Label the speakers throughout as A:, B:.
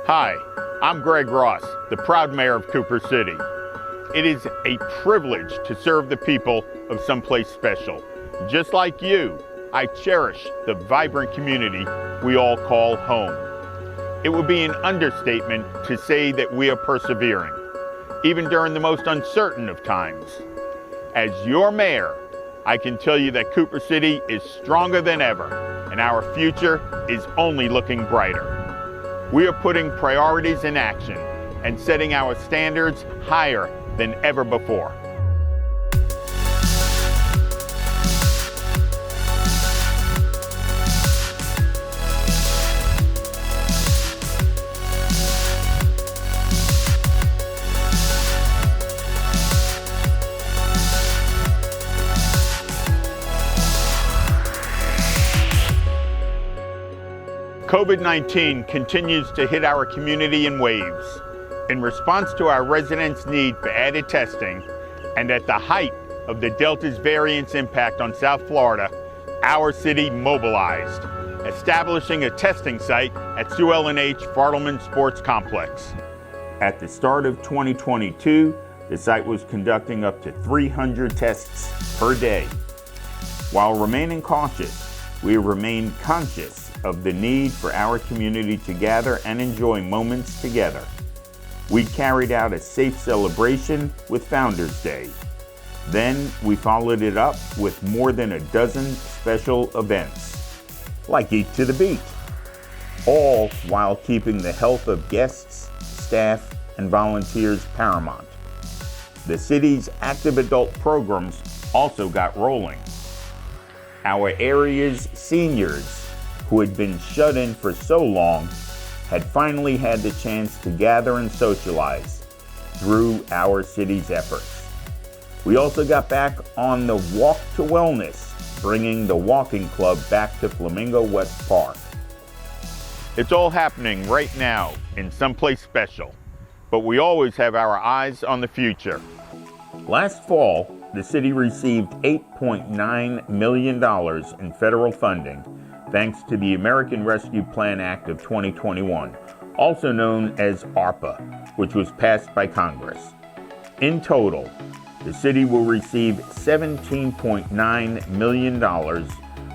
A: Hi, I'm Greg Ross, the proud mayor of Cooper City. It is a privilege to serve the people of someplace special. Just like you, I cherish the vibrant community we all call home. It would be an understatement to say that we are persevering, even during the most uncertain of times. As your mayor, I can tell you that Cooper City is stronger than ever, and our future is only looking brighter. We are putting priorities in action and setting our standards higher than ever before. COVID-19 continues to hit our community in waves. In response to our residents' need for added testing, and at the height of the Delta's variant's impact on South Florida, our city mobilized, establishing a testing site at Sue Ellen H. Fartleman Sports Complex. At the start of 2022, the site was conducting up to 300 tests per day. While remaining cautious, we remain conscious of the need for our community to gather and enjoy moments together. We carried out a safe celebration with Founders Day. Then we followed it up with more than a dozen special events, like Eat to the Beat, all while keeping the health of guests, staff, and volunteers paramount. The city's active adult programs also got rolling. Our area's seniors, who had been shut in for so long, had finally had the chance to gather and socialize through our city's efforts. We also got back on the Walk to Wellness, bringing the walking club back to Flamingo West Park. It's all happening right now in someplace special, but we always have our eyes on the future. Last fall, the city received $8.9 million in federal funding thanks to the American Rescue Plan Act of 2021, also known as ARPA, which was passed by Congress. In total, the city will receive $17.9 million,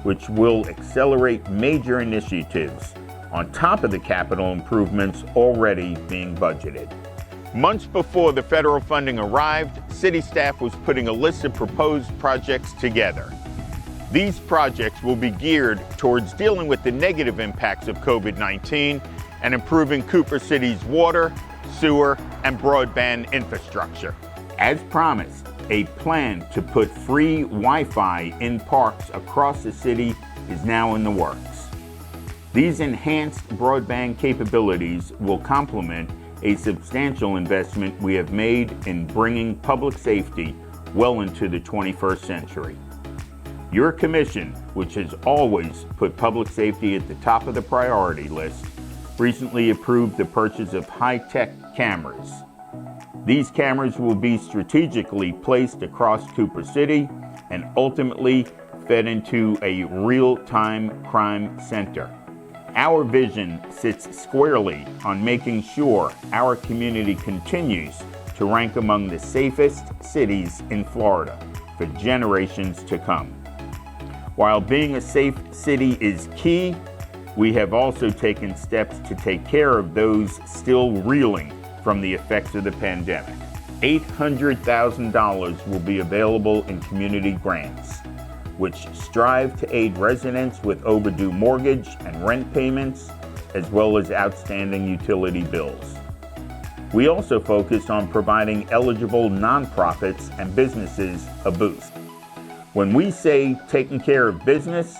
A: which will accelerate major initiatives on top of the capital improvements already being budgeted. Months before the federal funding arrived, city staff was putting a list of proposed projects together. These projects will be geared towards dealing with the negative impacts of COVID-19 and improving Cooper City's water, sewer, and broadband infrastructure. As promised, a plan to put free Wi-Fi in parks across the city is now in the works. These enhanced broadband capabilities will complement a substantial investment we have made in bringing public safety well into the 21st century. Your commission, which has always put public safety at the top of the priority list, recently approved the purchase of high-tech cameras. These cameras will be strategically placed across Cooper City and ultimately fed into a real-time crime center. Our vision sits squarely on making sure our community continues to rank among the safest cities in Florida for generations to come. While being a safe city is key, we have also taken steps to take care of those still reeling from the effects of the pandemic. $800,000 will be available in community grants, which strive to aid residents with overdue mortgage and rent payments, as well as outstanding utility bills. We also focused on providing eligible nonprofits and businesses a boost. When we say taking care of business,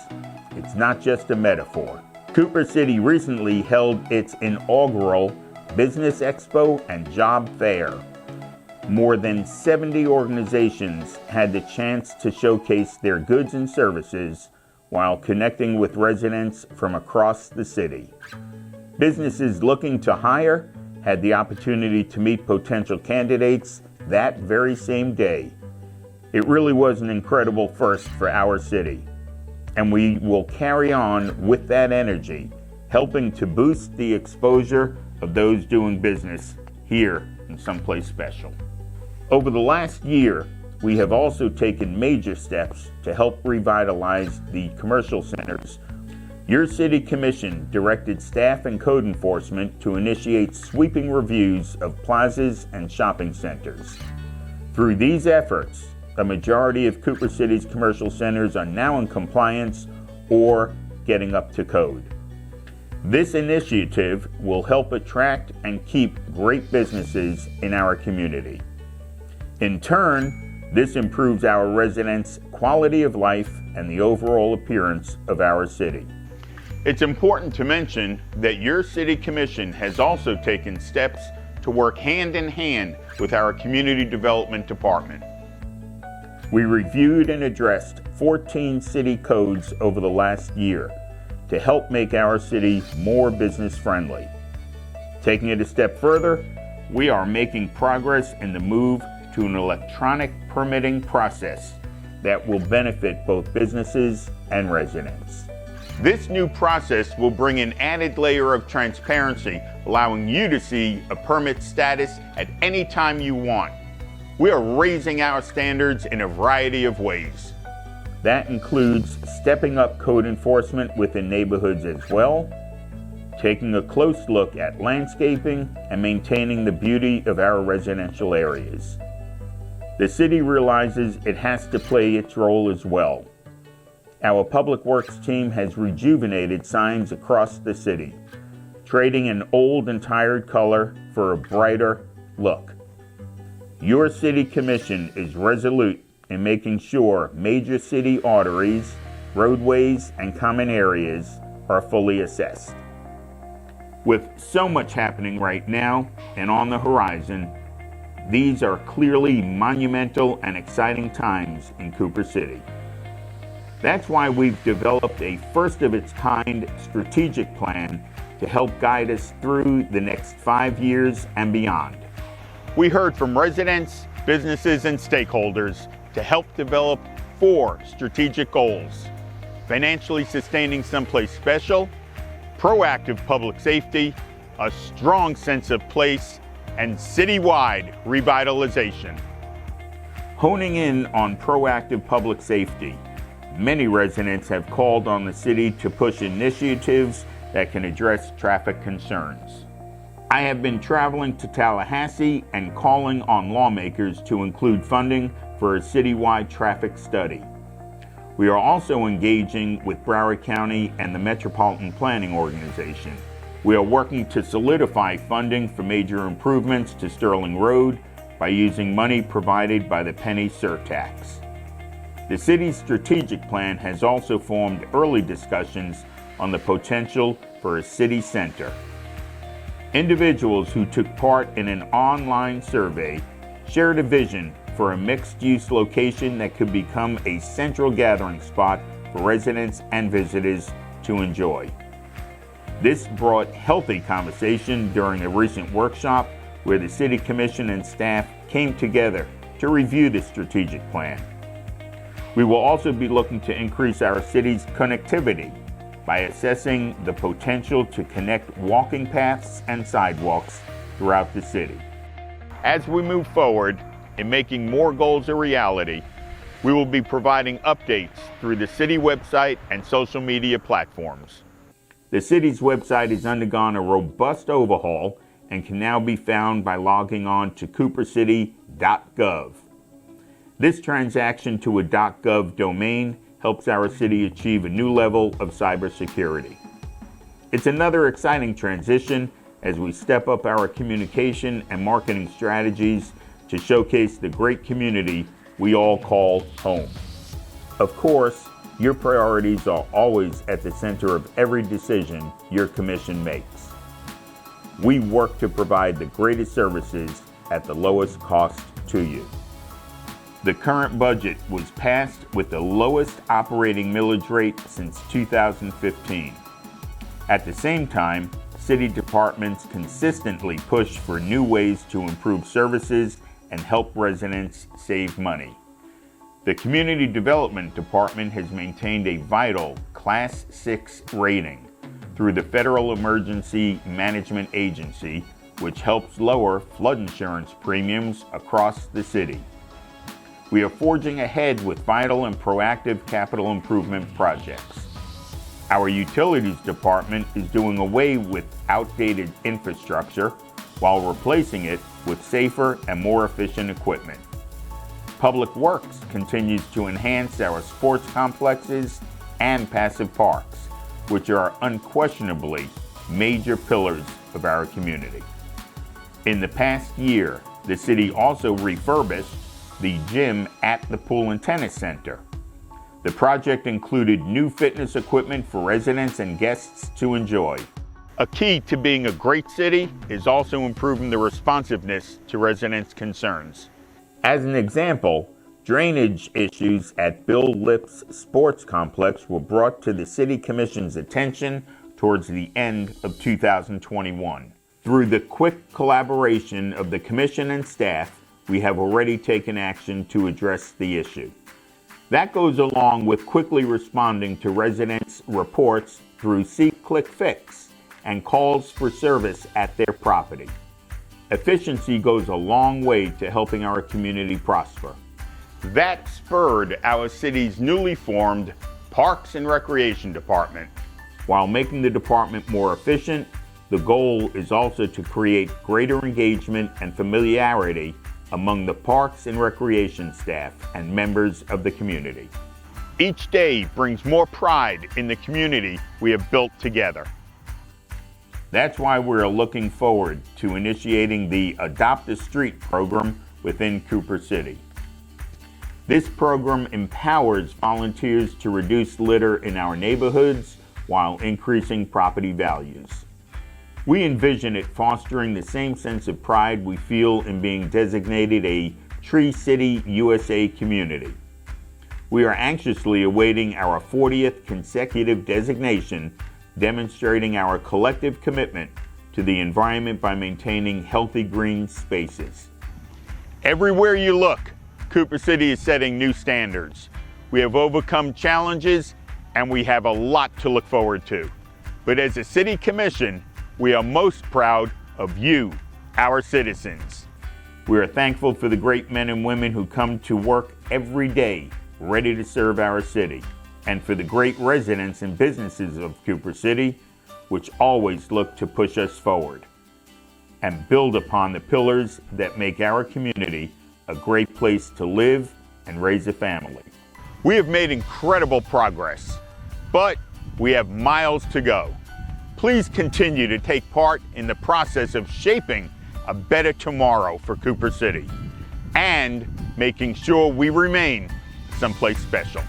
A: it's not just a metaphor. Cooper City recently held its inaugural Business Expo and Job Fair. More than 70 organizations had the chance to showcase their goods and services while connecting with residents from across the city. Businesses looking to hire had the opportunity to meet potential candidates that very same day. It really was an incredible first for our city, and we will carry on with that energy, helping to boost the exposure of those doing business here in Someplace Special. Over the last year, we have also taken major steps to help revitalize the commercial centers. Your City Commission directed staff and code enforcement to initiate sweeping reviews of plazas and shopping centers. Through these efforts, a majority of Cooper City's commercial centers are now in compliance or getting up to code. This initiative will help attract and keep great businesses in our community. In turn, this improves our residents' quality of life and the overall appearance of our city. It's important to mention that your City Commission has also taken steps to work hand in hand with our Community Development Department. We reviewed and addressed 14 city codes over the last year to help make our city more business-friendly. Taking it a step further, we are making progress in the move to an electronic permitting process that will benefit both businesses and residents. This new process will bring an added layer of transparency, allowing you to see a permit status at any time you want. We are raising our standards in a variety of ways. That includes stepping up code enforcement within neighborhoods as well, taking a close look at landscaping, and maintaining the beauty of our residential areas. The city realizes it has to play its role as well. Our Public Works team has rejuvenated signs across the city, trading an old and tired color for a brighter look. Your City Commission is resolute in making sure major city arteries, roadways, and common areas are fully assessed. With so much happening right now and on the horizon, these are clearly monumental and exciting times in Cooper City. That's why we've developed a first-of-its-kind strategic plan to help guide us through the next 5 years and beyond. We heard from residents, businesses, and stakeholders to help develop 4 strategic goals: financially sustaining Someplace Special, proactive public safety, a strong sense of place, and citywide revitalization. Honing in on proactive public safety, many residents have called on the city to push initiatives that can address traffic concerns. I have been traveling to Tallahassee and calling on lawmakers to include funding for a citywide traffic study. We are also engaging with Broward County and the Metropolitan Planning Organization. We are working to solidify funding for major improvements to Sterling Road by using money provided by the penny surtax. The city's strategic plan has also formed early discussions on the potential for a city center. Individuals who took part in an online survey shared a vision for a mixed-use location that could become a central gathering spot for residents and visitors to enjoy. This brought healthy conversation during a recent workshop where the City Commission and staff came together to review the strategic plan. We will also be looking to increase our city's connectivity by assessing the potential to connect walking paths and sidewalks throughout the city. As we move forward in making more goals a reality, we will be providing updates through the city website and social media platforms. The city's website has undergone a robust overhaul and can now be found by logging on to coopercity.gov. This transaction to a .gov domain helps our city achieve a new level of cybersecurity. It's another exciting transition as we step up our communication and marketing strategies to showcase the great community we all call home. Of course, your priorities are always at the center of every decision your commission makes. We work to provide the greatest services at the lowest cost to you. The current budget was passed with the lowest operating millage rate since 2015. At the same time, city departments consistently push for new ways to improve services and help residents save money. The Community Development Department has maintained a vital Class 6 rating, through the Federal Emergency Management Agency, which helps lower flood insurance premiums across the city. We are forging ahead with vital and proactive capital improvement projects. Our utilities department is doing away with outdated infrastructure while replacing it with safer and more efficient equipment. Public Works continues to enhance our sports complexes and passive parks, which are unquestionably major pillars of our community. In the past year, the city also refurbished the gym at the Pool and Tennis Center. The project included new fitness equipment for residents and guests to enjoy. A key to being a great city is also improving the responsiveness to residents' concerns. As an example, drainage issues at Bill Lips Sports Complex were brought to the City Commission's attention towards the end of 2021. Through the quick collaboration of the Commission and staff, we have already taken action to address the issue. That goes along with quickly responding to residents' reports through Seek Click Fix and calls for service at their property. Efficiency goes a long way to helping our community prosper. That spurred our city's newly formed Parks and Recreation Department. While making the department more efficient, the goal is also to create greater engagement and familiarity among the Parks and Recreation staff and members of the community. Each day brings more pride in the community we have built together. That's why we're looking forward to initiating the Adopt a Street program within Cooper City. This program empowers volunteers to reduce litter in our neighborhoods while increasing property values. We envision it fostering the same sense of pride we feel in being designated a Tree City USA community. We are anxiously awaiting our 40th consecutive designation, demonstrating our collective commitment to the environment by maintaining healthy green spaces. Everywhere you look, Cooper City is setting new standards. We have overcome challenges and we have a lot to look forward to. But as a city commission, we are most proud of you, our citizens. We are thankful for the great men and women who come to work every day ready to serve our city, and for the great residents and businesses of Cooper City, which always look to push us forward and build upon the pillars that make our community a great place to live and raise a family. We have made incredible progress, but we have miles to go. Please continue to take part in the process of shaping a better tomorrow for Cooper City and making sure we remain someplace special.